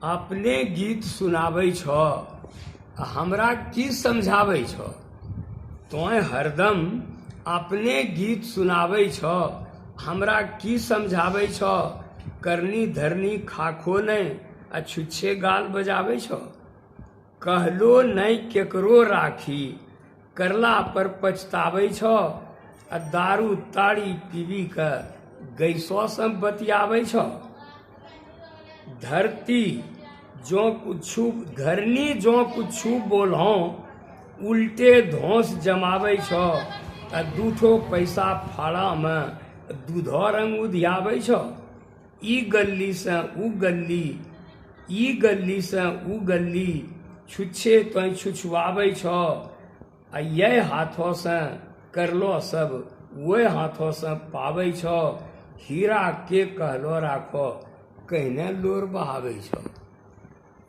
अपने गीत सुनाबै छो, हमरा की समझाबै छो। तोय हरदम अपने गीत सुनाबै छो, हमरा की समझाबै छो। करनी धरनी खाखो नहीं अछुच्छे गाल बजाबै छो। कहलो नहीं केकरो राखी, करला पर पछताबै छो। दारू ताड़ी पीबी के गैसो से बतियाबै छो। धरती जो कुछ धरनी जो कुछ बोलहो, उल्टे धौस जमाबै छो। दूठो पैसा फाड़ा में दूधो रंग उधियाबै छो। ई गली से ऊ गली, ई गली से ऊ गली, छुच्छे तो छुछुआबै छो। ये हाथों से करलो सब वो हाथों से पाबै छो। हीरा के कहलो राखो, कहने लोर बहाबै छो।